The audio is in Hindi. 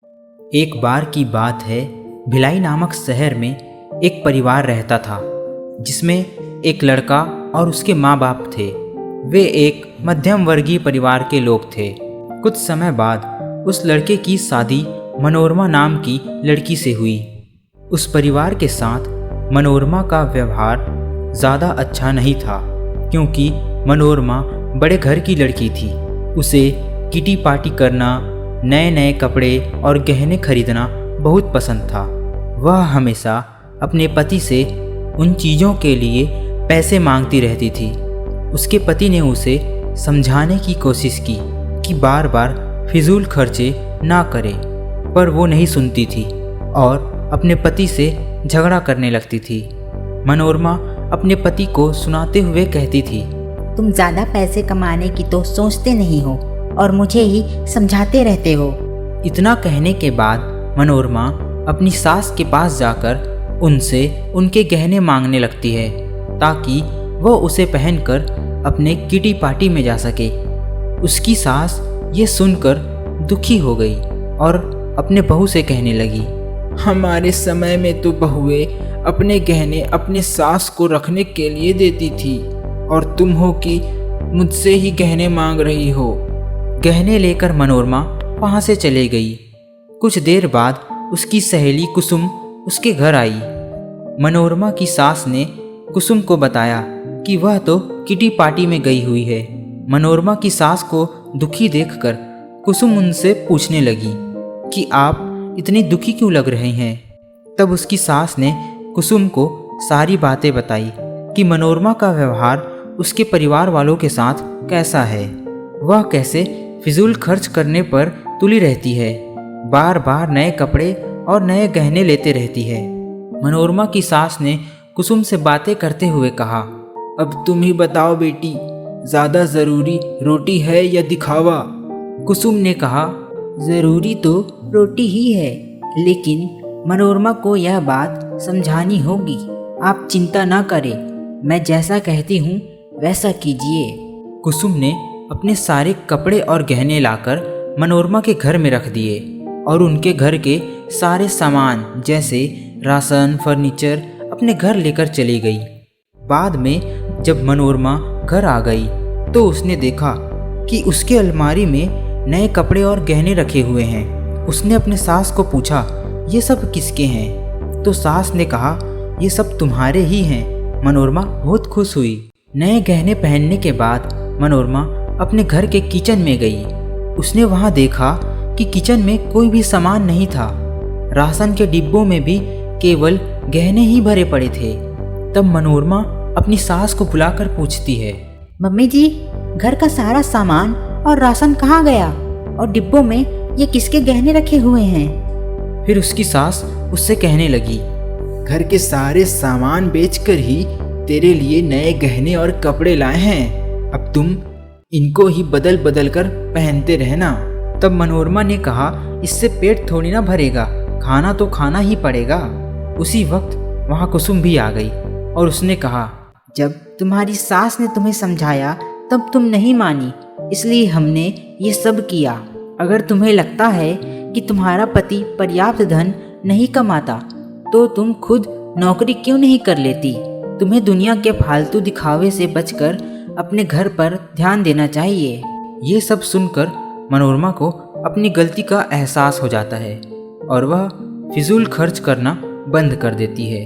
एक बार की बात है, भिलाई नामक शहर में एक परिवार रहता था जिसमें एक लड़का और उसके माँ बाप थे। वे एक मध्यम वर्गीय परिवार के लोग थे। कुछ समय बाद उस लड़के की शादी मनोरमा नाम की लड़की से हुई। उस परिवार के साथ मनोरमा का व्यवहार ज़्यादा अच्छा नहीं था, क्योंकि मनोरमा बड़े घर की लड़की थी। उसे किटी पार्टी करना, नए नए कपड़े और गहने खरीदना बहुत पसंद था। वह हमेशा अपने पति से उन चीज़ों के लिए पैसे मांगती रहती थी। उसके पति ने उसे समझाने की कोशिश की कि बार बार फिजूल खर्चे ना करे, पर वो नहीं सुनती थी और अपने पति से झगड़ा करने लगती थी। मनोरमा अपने पति को सुनाते हुए कहती थी, तुम ज़्यादा पैसे कमाने की तो सोचते नहीं हो और मुझे ही समझाते रहते हो। इतना कहने के बाद मनोरमा अपनी सास के पास जाकर उनसे उनके गहने मांगने लगती है, ताकि वह उसे पहनकर अपने किटी पार्टी में जा सके। उसकी सास ये सुनकर दुखी हो गई और अपने बहू से कहने लगी, हमारे समय में तो बहुएं अपने गहने अपने सास को रखने के लिए देती थी, और तुम हो कि मुझसे ही गहने मांग रही हो। गहने लेकर मनोरमा वहाँ से चली गई। कुछ देर बाद उसकी सहेली कुसुम उसके घर आई। मनोरमा की सास ने कुसुम को बताया कि वह तो किटी पार्टी में गई हुई है। मनोरमा की सास को दुखी देखकर कुसुम उनसे पूछने लगी कि आप इतनी दुखी क्यों लग रहे हैं। तब उसकी सास ने कुसुम को सारी बातें बताई कि मनोरमा का व्यवहार उसके परिवार वालों के साथ कैसा है। वह कैसे फिजूल खर्च करने पर तुली रहती है, बार बार नए कपड़े और नए गहने लेते रहती है। मनोरमा की सास ने कुसुम से बातें करते हुए कहा, अब तुम ही बताओ बेटी, ज़्यादा ज़रूरी रोटी है या दिखावा? कुसुम ने कहा, ज़रूरी तो रोटी ही है, लेकिन मनोरमा को यह बात समझानी होगी। आप चिंता ना करें, मैं जैसा कहती हूँ वैसा कीजिए। कुसुम ने अपने सारे कपड़े और गहने लाकर मनोरमा के घर में रख दिए और उनके घर के सारे सामान जैसे राशन, फर्नीचर अपने घर लेकर चली गई। बाद में जब मनोरमा घर आ गई तो उसने देखा कि उसके अलमारी में नए कपड़े और गहने रखे हुए हैं। उसने अपने सास को पूछा, ये सब किसके हैं? तो सास ने कहा, ये सब तुम्हारे ही हैं। मनोरमा बहुत खुश हुई। नए गहने पहनने के बाद मनोरमा अपने घर के किचन में गई। उसने वहां देखा कि किचन में कोई भी सामान नहीं था। राशन के डिब्बों में भी केवल गहने ही भरे पड़े थे। तब मनोरमा अपनी सास को बुलाकर पूछती है, मम्मी जी, घर का सारा सामान और राशन कहाँ गया? और डिब्बों में ये किसके गहने रखे हुए हैं? फिर उसकी सास उससे कहने लगी, घर के सारे सामान बेचकर ही तेरे लिए नए गहने और कपड़े लाए हैं। अब तुम इनको ही बदल बदल कर पहनते रहना। तब मनोरमा ने कहा, इससे पेट थोड़ी ना भरेगा, खाना तो खाना ही पड़ेगा। उसी वक्त वहाँ कुसुम भी आ गई और उसने कहा, जब तुम्हारी सास ने तुम्हें समझाया तब तुम नहीं मानी, इसलिए हमने ये सब किया। अगर तुम्हें लगता है कि तुम्हारा पति पर्याप्त धन नहीं कमाता तो तुम खुद नौकरी क्यों नहीं कर लेती? तुम्हें दुनिया के फालतू दिखावे से बचकर अपने घर पर ध्यान देना चाहिए। ये सब सुनकर मनोरमा को अपनी गलती का एहसास हो जाता है और वह फिजूल खर्च करना बंद कर देती है।